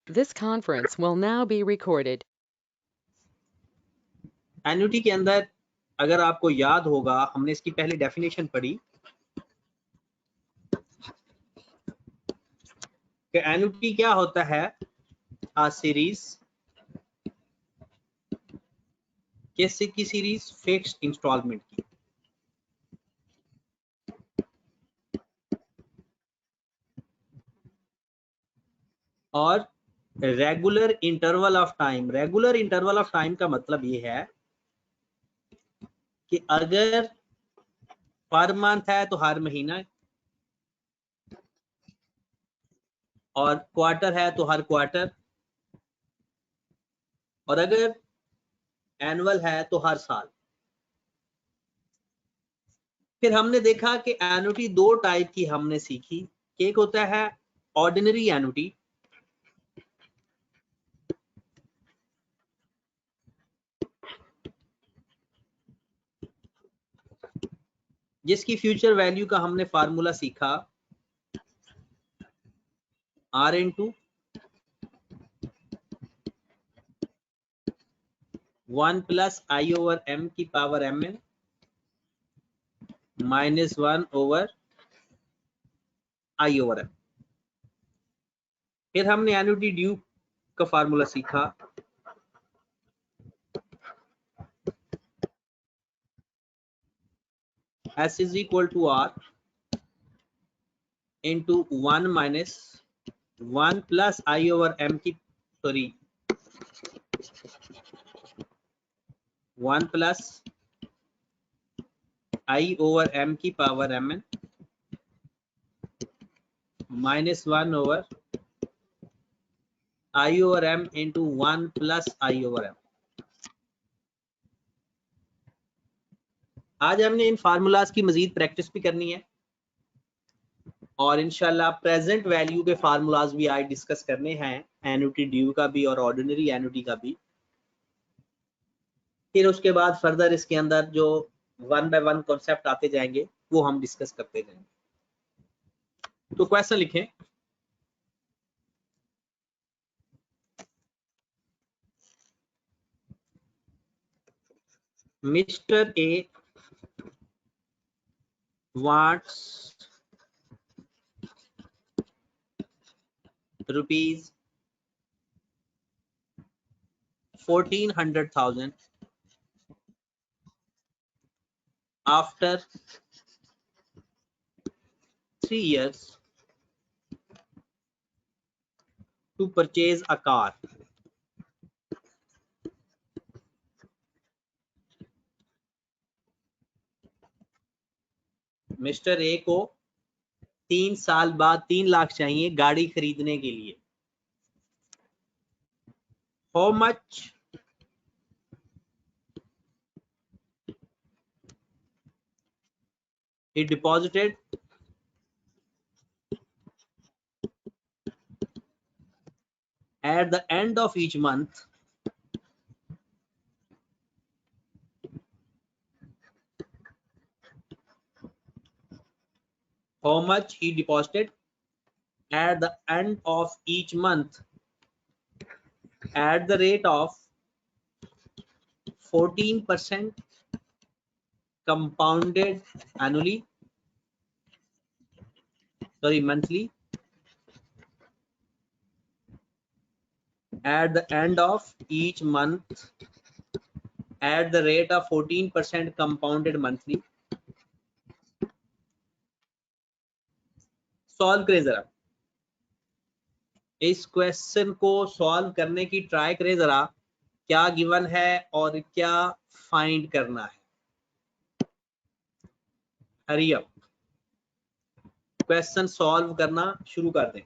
This conference will now be recorded. Annuity के अंदर अगर आपको याद होगा हमने इसकी पहले डेफिनेशन पढ़ी कि एन्युटी क्या होता है, आ सीरीज कैसे की सीरीज फिक्स्ड इंस्टॉलमेंट की। और regular interval of time, regular interval of time का मतलब ये है कि अगर पर मंथ है तो हर महीना, और क्वार्टर है तो हर क्वार्टर, और अगर एनुअल है तो हर साल। फिर हमने देखा कि एन्युटी दो टाइप की हमने सीखी। एक होता है ऑर्डिनरी एन्युटी, जिसकी फ्यूचर वैल्यू का हमने फार्मूला सीखा R इंटू 1 प्लस आई ओवर एम की power M N minus 1 over आई ओवर एम। फिर हमने एन्युटी ड्यू का फार्मूला सीखा S is equal to R into 1 minus 1 plus I over M की, सॉरी 1 प्लस आई over M की power M N minus 1 over आई over M into 1 plus आई over m. आज हमने इन formulas की मजीद practice भी करनी है और इंशाल्लाह प्रेजेंट वैल्यू के फार्मूलाज भी आज डिस्कस करने हैं, एन्युटी ड्यू का भी और ऑर्डिनरी एन्युटी का भी। फिर उसके बाद फर्दर इसके अंदर जो वन बाय वन कॉन्सेप्ट आते जाएंगे वो हम डिस्कस करते जाएंगे। तो क्वेश्चन लिखें, mister A wants rupees 1400,000 after 3 years to purchase a car. Mister A को 3 साल बाद 3 लाख चाहिए गाड़ी खरीदने के लिए। How much he deposited at the end of each month how much he deposited at the end of each month at the rate of 14% compounded annually, sorry monthly, at the end of each month at the rate of 14% compounded monthly। Solve करें जरा, इस question को solve करने की try करें जरा, क्या given है और क्या फाइंड करना है। हरी अप, क्वेश्चन सॉल्व करना शुरू कर दें।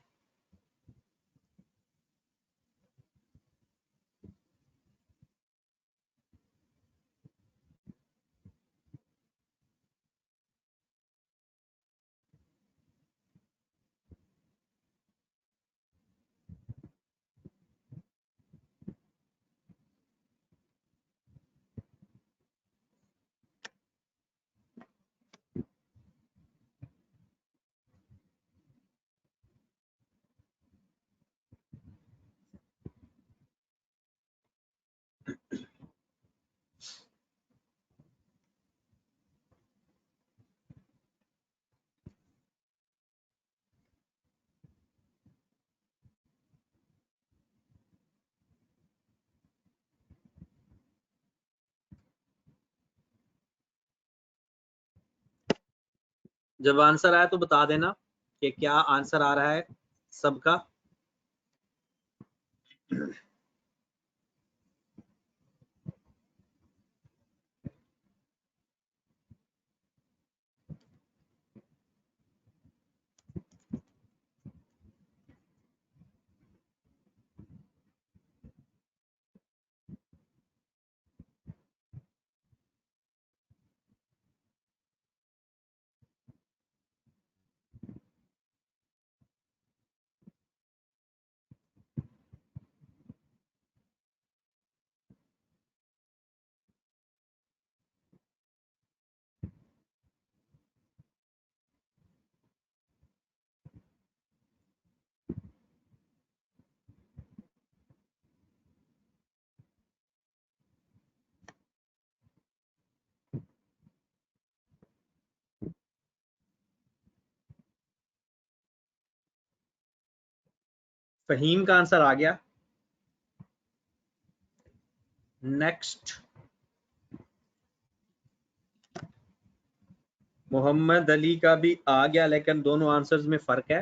जब आंसर आया तो बता देना कि क्या आंसर आ रहा है सबका। फहीम का आंसर आ गया। नेक्स्ट मोहम्मद अली का भी आ गया, लेकिन दोनों आंसर्स में फर्क है।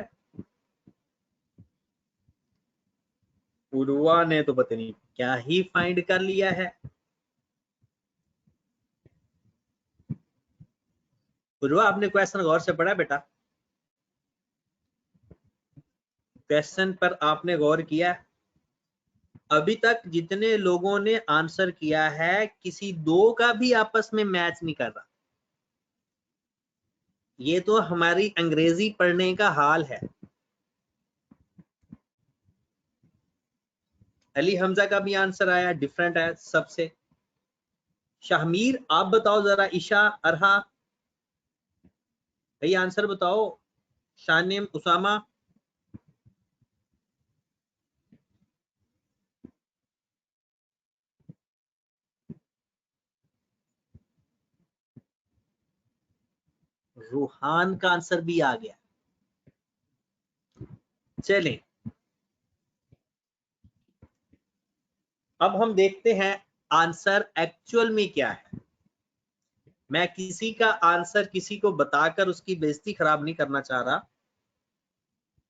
उर्वा ने तो पता नहीं क्या ही फाइंड कर लिया है। उर्वा, आपने क्वेश्चन गौर से पढ़ा बेटा? क्वेश्चन पर आपने गौर किया? अभी तक जितने लोगों ने आंसर किया है किसी दो का भी आपस में मैच नहीं कर रहा। ये तो हमारी अंग्रेजी पढ़ने का हाल है। अली हमजा का भी आंसर आया, डिफरेंट है सबसे। शाहमीर आप बताओ जरा। ईशा, अरहा, भाई आंसर बताओ। शानिम, उसामा, रूहान का आंसर भी आ गया। चलें, अब हम देखते हैं आंसर एक्चुअल में क्या है। मैं किसी का आंसर किसी को बताकर उसकी बेइज्जती खराब नहीं करना चाह रहा।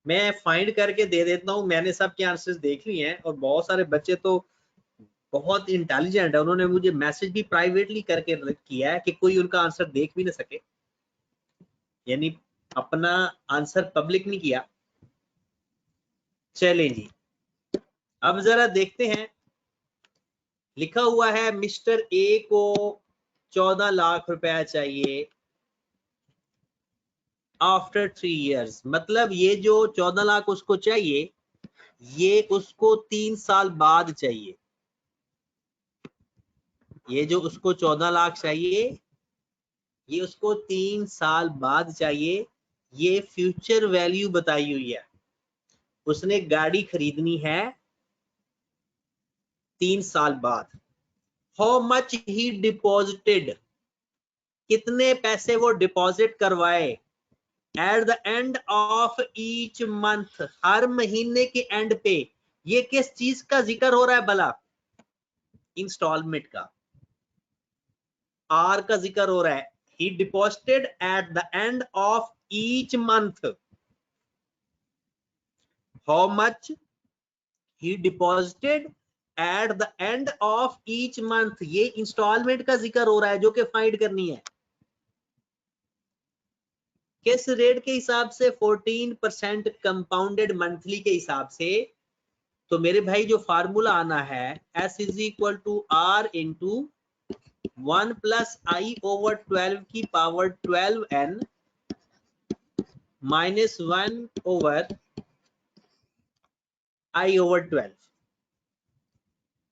मैं फाइंड करके दे देता हूं। मैंने सबके आंसर्स देख लिए हैं और बहुत सारे बच्चे तो बहुत इंटेलिजेंट है, उन्होंने मुझे मैसेज भी प्राइवेटली करके किया है कि कोई उनका आंसर देख भी ना सके, यानी अपना आंसर पब्लिक नहीं किया। चलें जी, अब जरा देखते हैं। लिखा हुआ है मिस्टर ए को 14 लाख रुपया चाहिए आफ्टर 3 इयर्स। मतलब ये जो 14 लाख उसको चाहिए, ये उसको 3 साल बाद चाहिए। ये जो उसको 14 लाख चाहिए, ये उसको 3 साल बाद चाहिए। ये फ्यूचर वैल्यू बताई हुई है। उसने गाड़ी खरीदनी है 3 साल बाद। हाउ मच ही डिपॉजिटेड, कितने पैसे वो डिपॉजिट करवाए at the end of each month, हर महीने के एंड पे। ये किस चीज का जिक्र हो रहा है भला? इंस्टॉलमेंट का, आर का जिक्र हो रहा है। ही deposited at the end of each month. How much he deposited at the end of each month, ये इंस्टॉलमेंट का जिक्र हो रहा है जो कि फाइंड करनी है। किस रेट के हिसाब से? 14% कंपाउंडेड मंथली के हिसाब से। तो मेरे भाई जो फार्मूला आना है, S is equal to R into 1 plus I over 12 की पावर 12n माइनस 1 ओवर आई ओवर 12।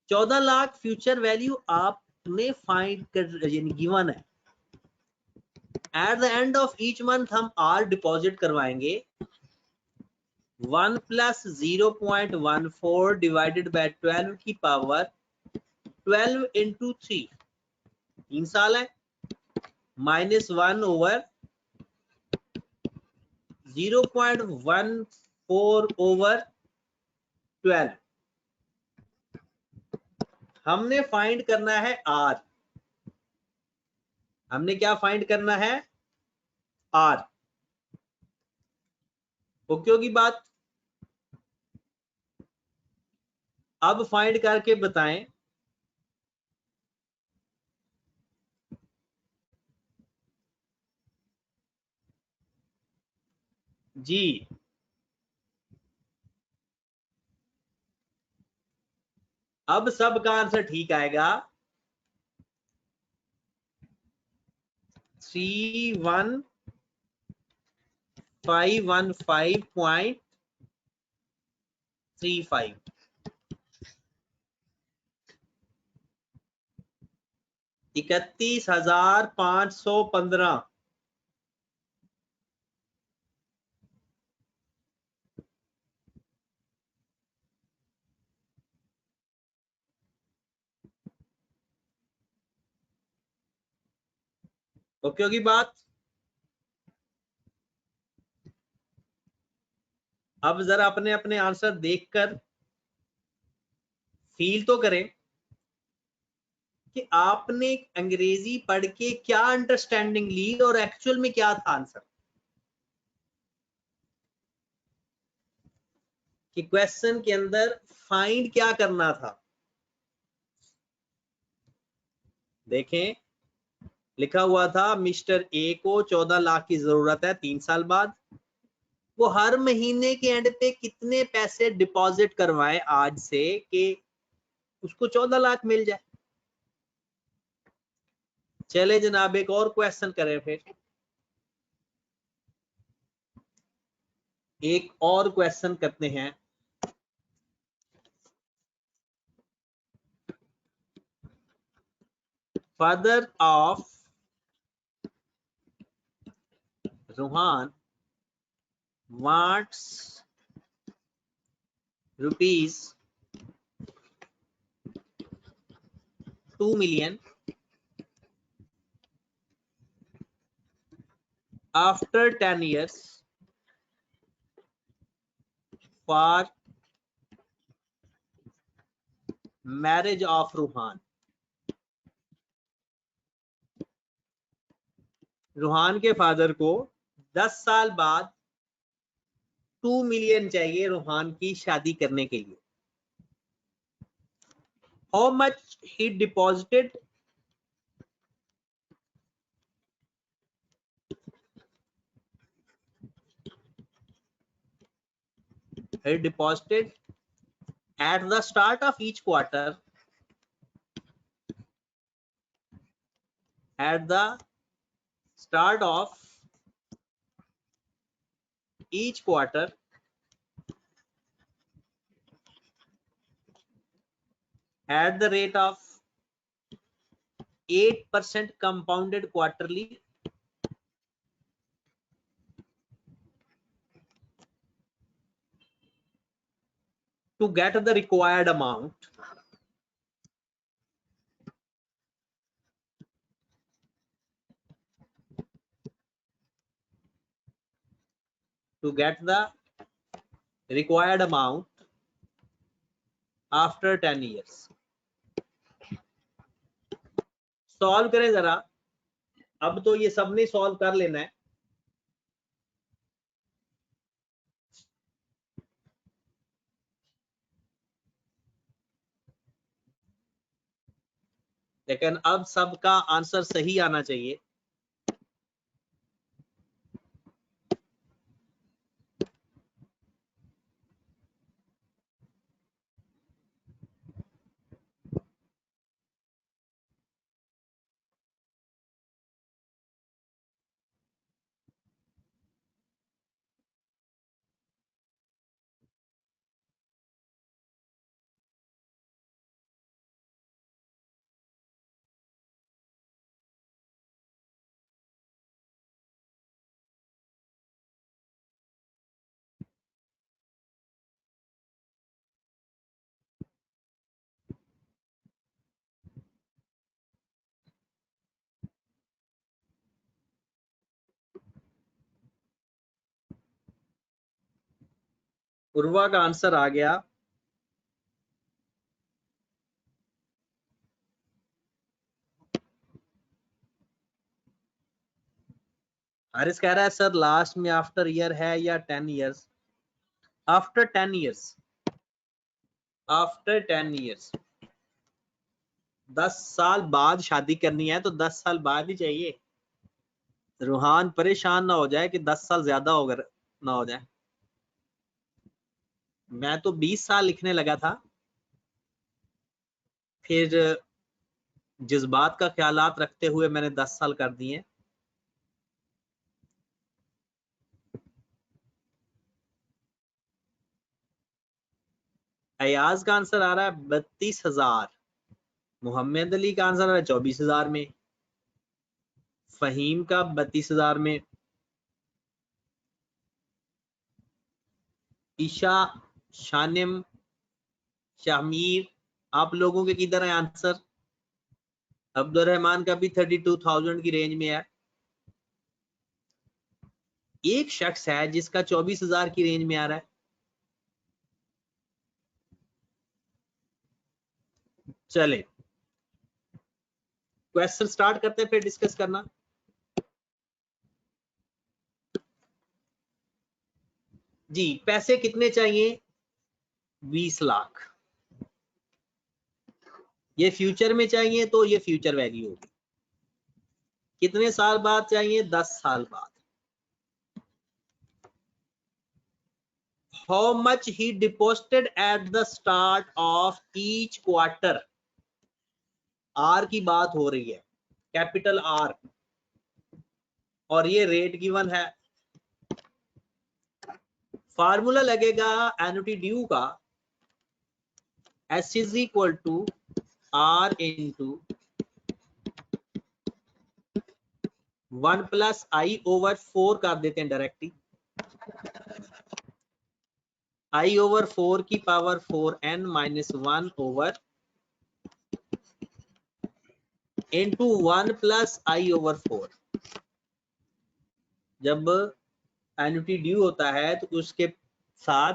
14 लाख फ्यूचर वैल्यू आपने फाइंड कर, यानी गिवन है। At the end of each month हम R डिपॉजिट करवाएंगे। 1 प्लस 0.14 डिवाइडेड बाय 12 की पावर 12 इंटू 3, 3 साल है, माइनस 1 ओवर 0.14 ओवर 12। हमने फाइंड करना है R। हमने क्या फाइंड करना है? R। ओके होगी बात। अब फाइंड करके बताएं जी। अब सबका आंसर ठीक आएगा। 31515.35 31,515। ओके होगी बात। अब जरा अपने अपने आंसर देखकर फील तो करें कि आपने अंग्रेजी पढ़ के क्या अंडरस्टैंडिंग ली और एक्चुअल में क्या था आंसर, कि क्वेश्चन के अंदर फाइंड क्या करना था। देखें, लिखा हुआ था मिस्टर ए को 14 लाख की जरूरत है 3 साल बाद। वो हर महीने के एंड पे कितने पैसे डिपॉजिट करवाए आज से कि उसको 14 लाख मिल जाए। चले जनाब एक और क्वेश्चन करें फिर। एक और क्वेश्चन करते हैं। Father of Rohan wants rupees 2 million after 10 years for marriage of Rohan. Ruhan के फादर को 10 साल बाद 2 मिलियन चाहिए रूहान की शादी करने के लिए। How much he deposited? He deposited at the start of each quarter, at the start of each quarter, at the rate of 8% compounded quarterly, to get the required amount. To get the required amount after 10 years. Solve करें जरा। अब तो ये सबने solve कर लेना है। लेकिन अब सबका आंसर सही आना चाहिए। उर्वा का आंसर आ गया। हारिस कह रहा है सर लास्ट में आफ्टर ईयर है या 10 years. After 10 years, after 10 years, 10 साल बाद शादी करनी है तो 10 साल बाद ही चाहिए। रूहान परेशान ना हो जाए कि 10 साल ज्यादा हो गए ना हो जाए। मैं तो 20 साल लिखने लगा था, फिर जज्बात का ख्यालात रखते हुए मैंने 10 साल कर दिए। अयाज का आंसर आ रहा है 32,000, मोहम्मद अली का आंसर आ रहा है 24,000 में, फहीम का 32,000 में, ईशा, शानिम, शामीर, आप लोगों के किधर है आंसर? अब्दुलरहमान का भी 32,000 की रेंज में है। एक शख्स है जिसका 24,000 की रेंज में आ रहा है। चले क्वेश्चन स्टार्ट करते हैं, फिर डिस्कस करना। जी, पैसे कितने चाहिए? 20 लाख। ये फ्यूचर में चाहिए तो ये फ्यूचर वैल्यू होगी। कितने साल बाद चाहिए? 10 साल बाद। How much he deposited at the start of each quarter? R की बात हो रही है, कैपिटल R, और ये रेट गिवन है। फार्मूला लगेगा एन्युटी ड्यू का, S is equal to R into 1 plus I over 4 कर देते हैं डायरेक्टली। I ओवर 4 की power 4n minus 1 over into 1 plus I over 4। जब एन्युटी ड्यू होता है तो उसके साथ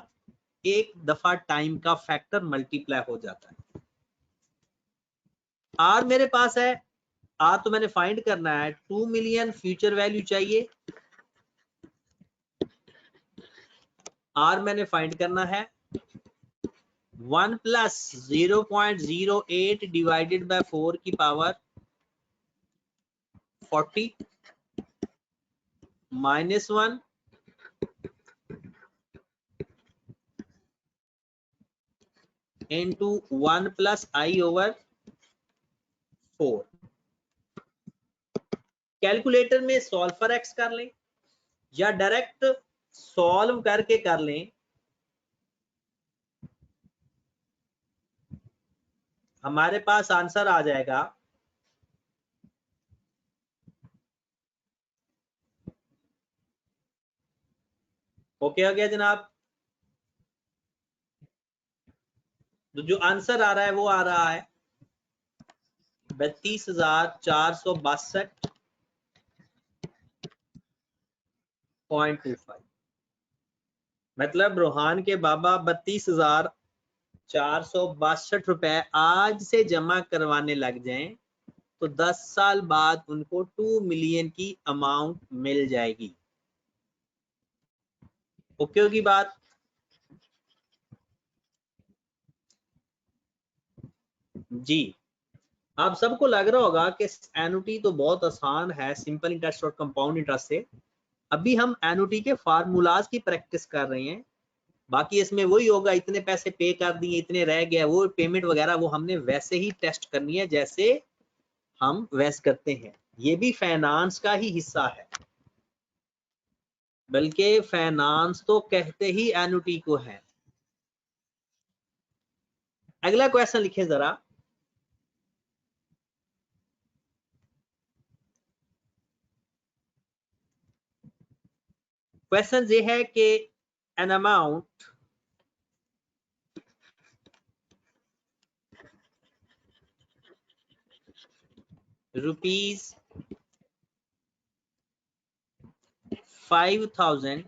एक दफा टाइम का फैक्टर मल्टीप्लाई हो जाता है। आर मेरे पास है, आर तो मैंने फाइंड करना है, 2 मिलियन फ्यूचर वैल्यू चाहिए। आर मैंने फाइंड करना है 1 प्लस 0.08 डिवाइडेड बाय 4 की पावर 40 माइनस 1 इंटू 1 प्लस आई ओवर 4। कैलकुलेटर में सॉल्व फॉर एक्स कर लें या डायरेक्ट सॉल्व करके कर लें। हमारे पास आंसर आ जाएगा ओके हो गया जनाब। तो जो आंसर आ रहा है वो आ रहा है 32,462.25। मतलब रोहान के बाबा 32,462 रुपए आज से जमा करवाने लग जाएं तो 10 साल बाद उनको 2 मिलियन की अमाउंट मिल जाएगी। ओके होगी बात? जी, आप सबको लग रहा होगा कि एनुटी तो बहुत आसान है, सिंपल इंटरेस्ट और कंपाउंड इंटरेस्ट से। अभी हम एनुटी के फार्मूलाज की प्रैक्टिस कर रहे हैं। बाकी इसमें वही होगा, इतने पैसे पे कर दिए, इतने रह गए, वो पेमेंट वगैरह वो हमने वैसे ही टेस्ट करनी है जैसे हम वैसे करते हैं। ये भी फाइनेंस का ही हिस्सा है, बल्कि फाइनेंस तो कहते ही एनुटी को है। अगला क्वेश्चन लिखे जरा। क्वेश्चन ये है कि an amount rupees 5,000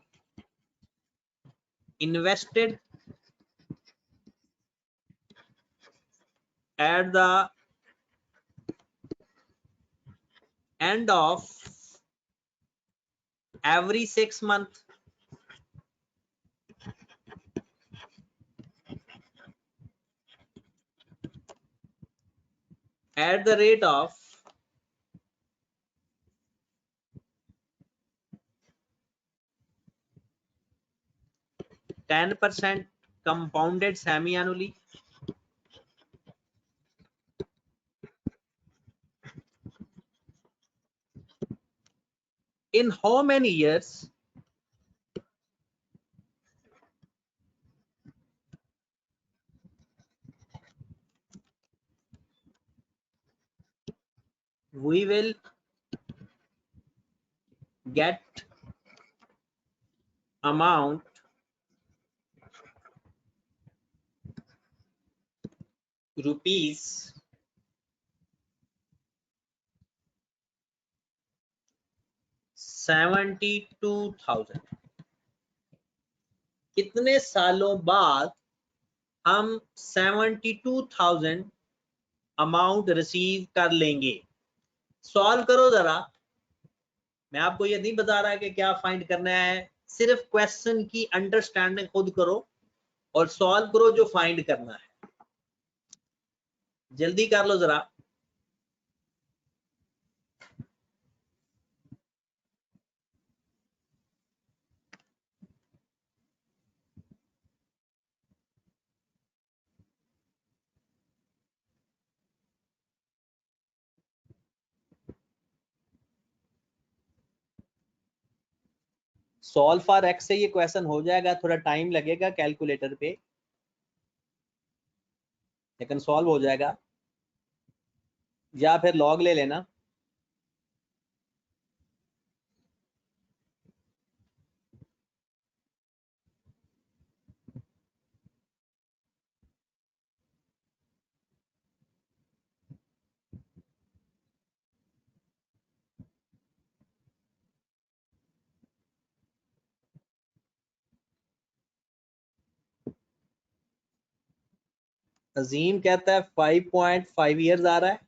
invested at the end of every 6 months at the rate of 10% compounded semi-annually, in how many years we will get amount rupees 72,000। कितने सालों बाद हम 72,000 अमाउंट रिसीव कर लेंगे? सॉल्व करो जरा। मैं आपको ये नहीं बता रहा कि क्या फाइंड करना है, सिर्फ क्वेश्चन की अंडरस्टैंडिंग खुद करो और सॉल्व करो जो फाइंड करना है। जल्दी कर लो जरा। सॉल्व फॉर एक्स से ये क्वेश्चन हो जाएगा, थोड़ा टाइम लगेगा कैलकुलेटर पे, लेकिन सॉल्व हो जाएगा। या फिर लॉग ले लेना। अजीम कहता है 5.5 ईयर्स आ रहा है।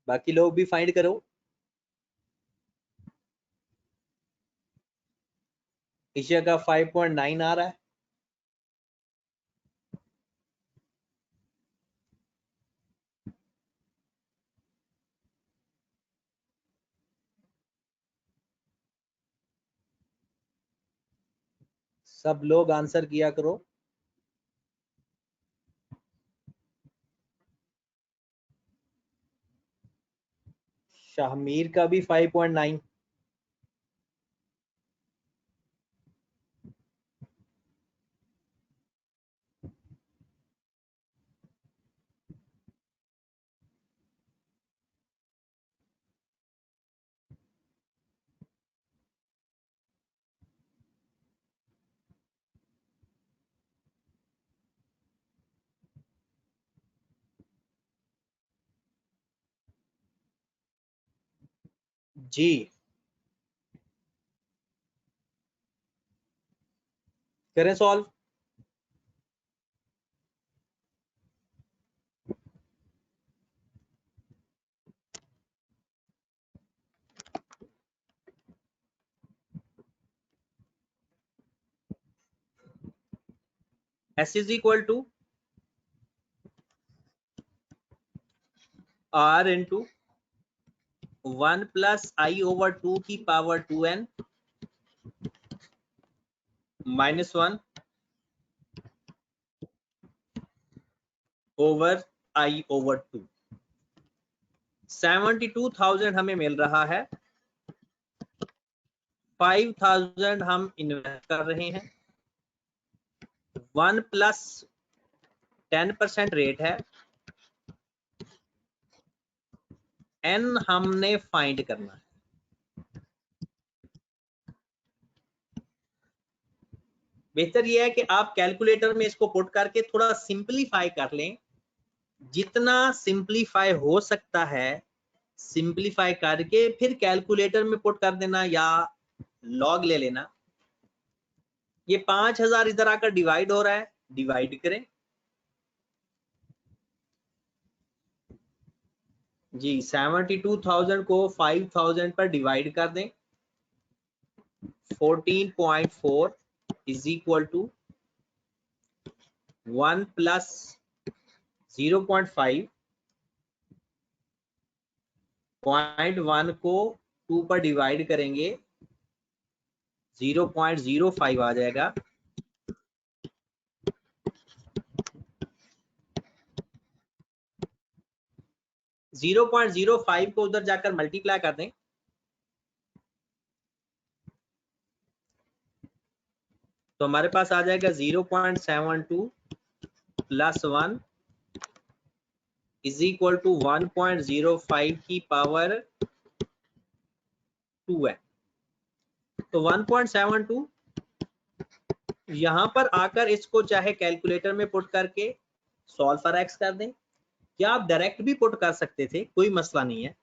बाकी लोग भी फाइंड करो। ईशा का 5.9 आ रहा है। सब लोग आंसर किया करो। शाहमीर का भी 5.9। जी करें solve. S is equal to R into 1 plus I over 2 की power 2n -1 over I over 2। 72,000 हमें मिल रहा है, 5,000 हम इन्वेस्ट कर रहे हैं, 1 प्लस 10% रेट है, n हमने फाइंड करना है। बेहतर यह है कि आप कैलकुलेटर में इसको पुट करके थोड़ा सिंपलीफाई कर लें। जितना सिंपलीफाई हो सकता है सिंपलीफाई करके फिर कैलकुलेटर में पुट कर देना या लॉग ले लेना। ये 5,000 इधर आकर डिवाइड हो रहा है, डिवाइड करें जी। 72,000 को 5,000 पर डिवाइड कर दें। 14.4 इज इक्वल टू 1 प्लस 0.5 0.1 को 2 पर डिवाइड करेंगे 0.05 आ जाएगा। जीरो 0.05 को उधर जाकर मल्टीप्लाई कर दें तो हमारे पास आ जाएगा 0.72 प्लस 1 इज इक्वल टू 1.05 की पावर 2 है। तो 1.72 यहां पर आकर इसको चाहे कैलकुलेटर में पुट करके सॉल्व फॉर एक्स कर दें, या आप डायरेक्ट भी पुट कर सकते थे, कोई मसला नहीं है।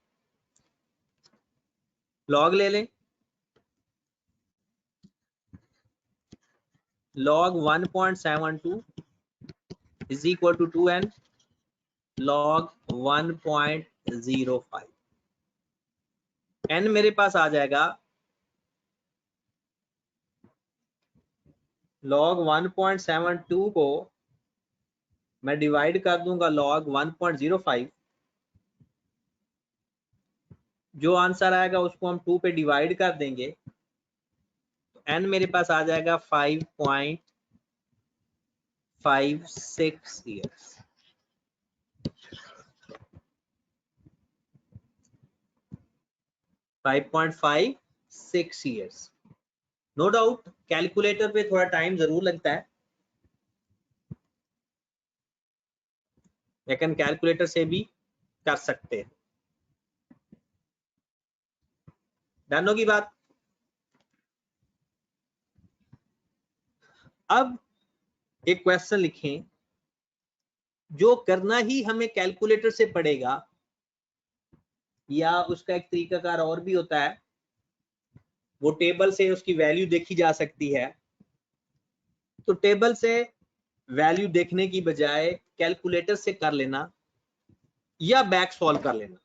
लॉग ले लें, log 1.72 is equal to 2n log 1.05। n मेरे पास आ जाएगा log 1.72 को मैं डिवाइड कर दूंगा log 1.05, जो आंसर आएगा उसको हम 2 पे डिवाइड कर देंगे तो n मेरे पास आ जाएगा 5.56 ईयर्स। नो डाउट कैलकुलेटर पे थोड़ा टाइम जरूर लगता है, लेकिन कैलकुलेटर से भी कर सकते हैं। डन होगी बात। अब एक क्वेश्चन लिखें जो करना ही हमें कैलकुलेटर से पड़ेगा, या उसका एक तरीकाकार और भी होता है, वो टेबल से उसकी वैल्यू देखी जा सकती है। तो टेबल से वैल्यू देखने की बजाय कैलकुलेटर से कर लेना या बैक सॉल्व कर लेना।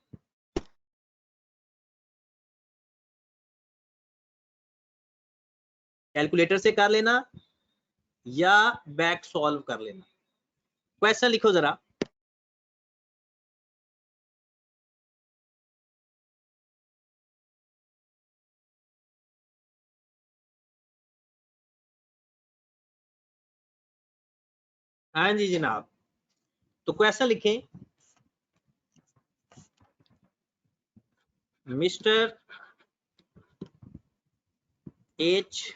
कैलकुलेटर से कर लेना या बैक सॉल्व कर लेना। क्वेश्चन लिखो जरा। हाँ जी जनाब, तो क्वेश्चन लिखें, mister H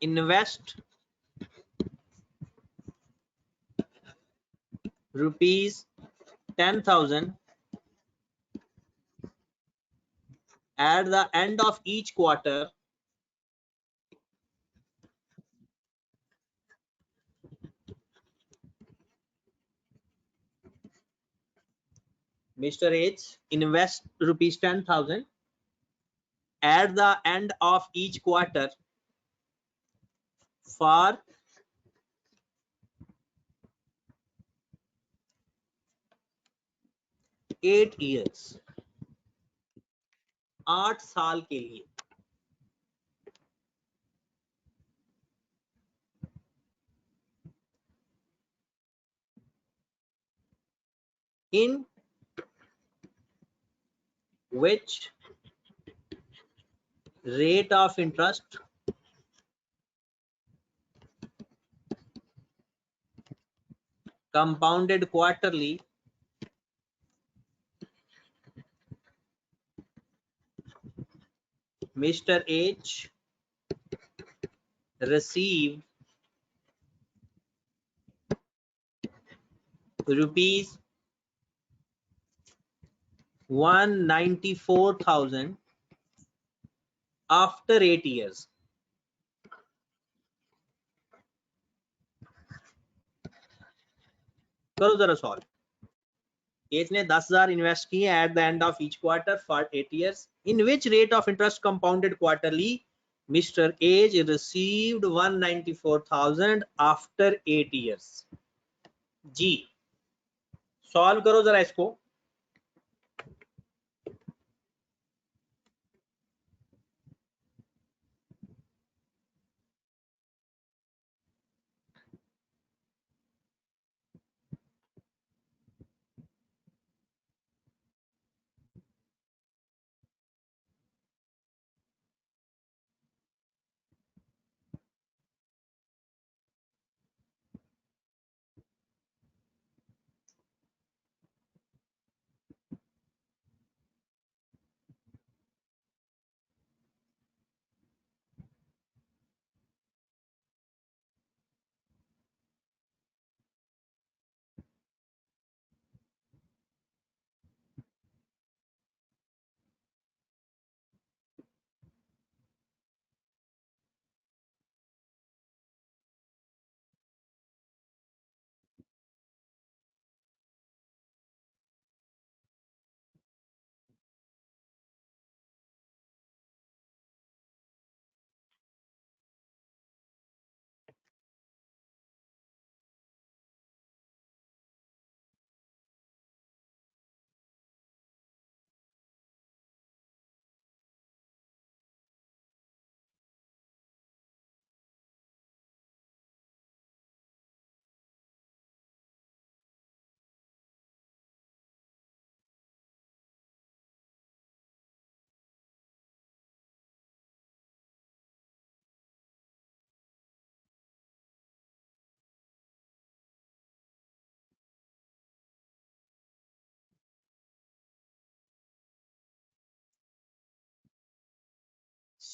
invest ₹10,000 at the end of each quarter Mr. H invest ₹10,000 at the end of each quarter for 8 years, 8 साल के लिए। In which rate of interest compounded quarterly Mr. H received ₹194,000 after 8 years। करो जरा solve. H ने 10,000 invest किए at the end of each quarter for 8 years। In which rate of interest compounded quarterly mister as received 194,000 after 8 years। जी solve करो जरा इसको।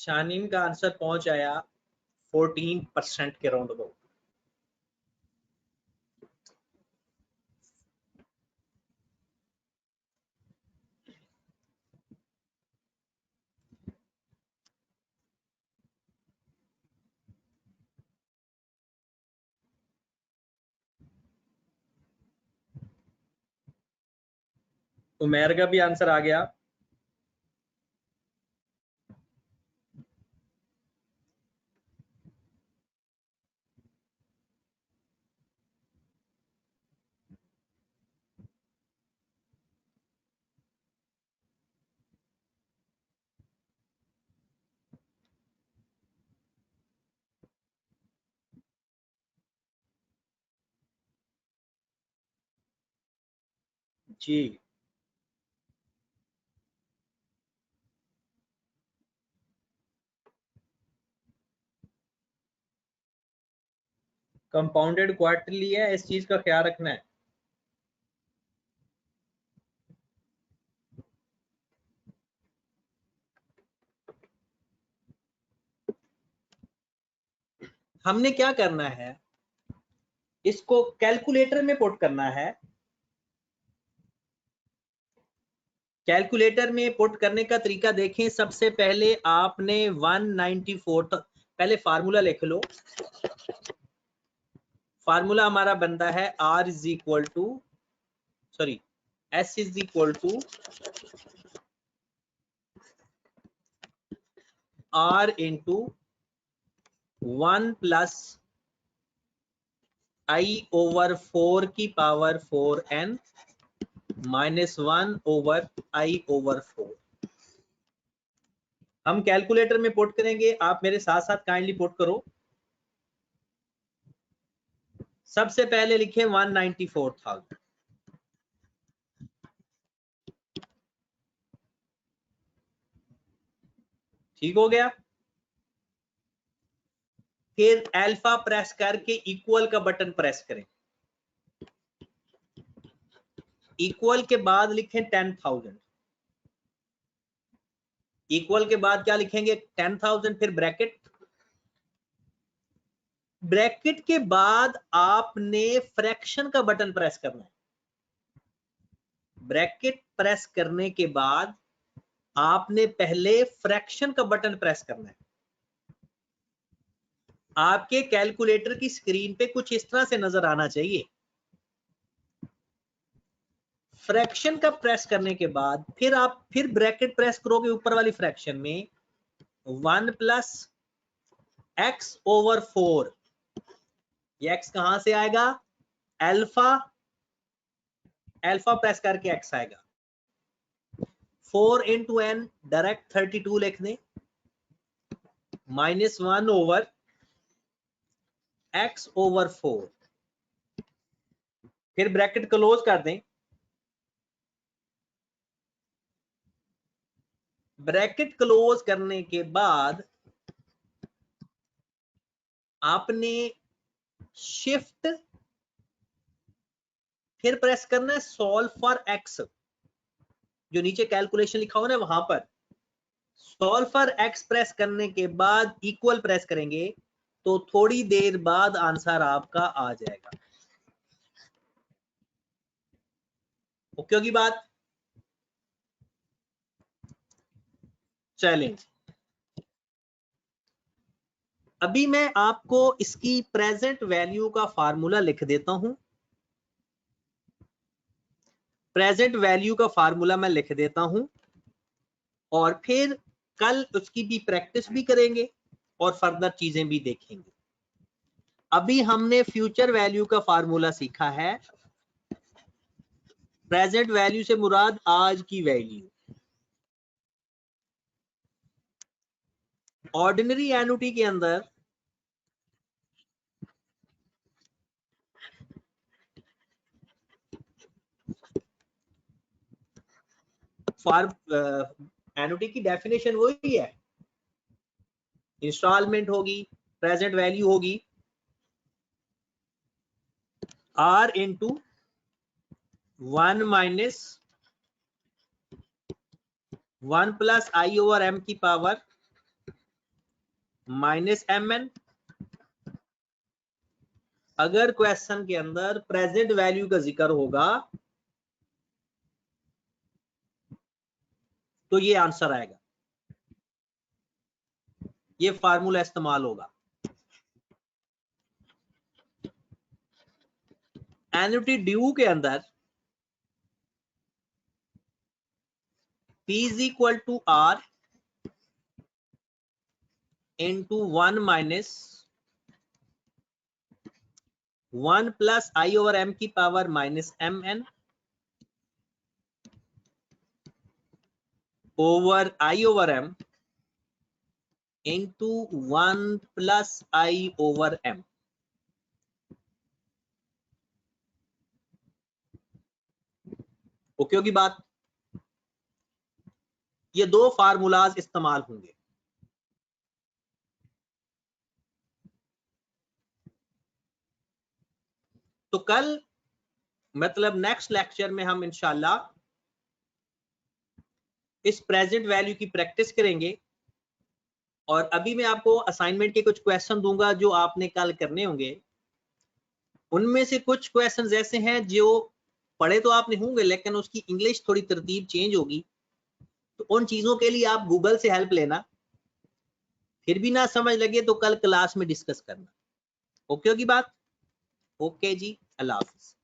शानीम का answer पहुंच आया 14% के राउंड अबाउट। उमेर का भी आंसर आ गया। जी कंपाउंडेड क्वार्टरली है, इस चीज का ख्याल रखना है। हमने क्या करना है, इसको कैलकुलेटर में पुट करना है। कैलकुलेटर में पुट करने का तरीका देखें। सबसे पहले आपने 194, पहले फार्मूला लिख लो। फार्मूला हमारा बनता है R is equal to, sorry, S is equal to R into 1 plus I over 4 की power 4n minus 1 over I over 4। हम कैलकुलेटर में पुट करेंगे, आप मेरे साथ साथ काइंडली पुट करो। सबसे पहले लिखे 194,000, ठीक हो गया। फिर अल्फा प्रेस करके इक्वल का बटन प्रेस करें। इक्वल के बाद लिखें 10,000। इक्वल के बाद क्या लिखेंगे, 10,000, फिर ब्रैकेट। ब्रैकेट के बाद आपने फ्रैक्शन का बटन प्रेस करना है। ब्रैकेट प्रेस करने के बाद आपने पहले फ्रैक्शन का बटन प्रेस करना है। आपके कैलकुलेटर की स्क्रीन पे कुछ इस तरह से नजर आना चाहिए। फ्रैक्शन का प्रेस करने के बाद फिर आप फिर ब्रैकेट प्रेस करोगे ऊपर वाली फ्रैक्शन में 1 प्लस एक्स ओवर 4। ये एक्स कहां से आएगा, अल्फा, अल्फा प्रेस करके एक्स आएगा। 4 इंटू एन डायरेक्ट 32 लिख दें, माइनस 1 ओवर एक्स ओवर 4। फिर ब्रैकेट क्लोज कर दें। ब्रैकेट क्लोज करने के बाद आपने शिफ्ट फिर प्रेस करना है सॉल्व फॉर एक्स, जो नीचे कैलकुलेशन लिखा हुआ है वहां पर सॉल्व फॉर एक्स प्रेस करने के बाद इक्वल प्रेस करेंगे तो थोड़ी देर बाद आंसर आपका आ जाएगा। ओके होगी बात। चैलेंज, अभी मैं आपको इसकी प्रेजेंट वैल्यू का फार्मूला लिख देता हूं। प्रेजेंट वैल्यू का फार्मूला मैं लिख देता हूं और फिर कल उसकी भी प्रैक्टिस भी करेंगे और फर्दर चीजें भी देखेंगे। अभी हमने फ्यूचर वैल्यू का फार्मूला सीखा है। प्रेजेंट वैल्यू से मुराद आज की वैल्यू। ऑर्डिनरी एनुटी के अंदर एनुटी की डेफिनेशन वही है, इंस्टॉलमेंट होगी, प्रेजेंट वैल्यू होगी, आर इंटू 1 माइनस 1 प्लस आई ओवर एम की पावर माइनस mn। अगर क्वेश्चन के अंदर प्रेजेंट वैल्यू का जिक्र होगा तो ये आंसर आएगा, ये फार्मूला इस्तेमाल होगा। एन्युटी ड्यू के अंदर P is equal to R into 1 minus 1 plus I over M की power minus mn over I over M into 1 plus I over M। Okay होगी बात। ये दो फार्मूलाज इस्तेमाल होंगे। तो कल मतलब नेक्स्ट लेक्चर में हम इंशाल्लाह इस प्रेजेंट वैल्यू की प्रैक्टिस करेंगे, और अभी मैं आपको असाइनमेंट के कुछ क्वेश्चन दूंगा जो आपने कल करने होंगे। उनमें से कुछ क्वेश्चंस ऐसे हैं जो पढ़े तो आपने होंगे लेकिन उसकी इंग्लिश थोड़ी तरतीब चेंज होगी, तो उन चीजों के लिए आप गूगल से हेल्प लेना। फिर भी ना समझ लगे तो कल क्लास में डिस्कस करना। ओके होगी बात। ओके जी, अल्लाह हाफिज।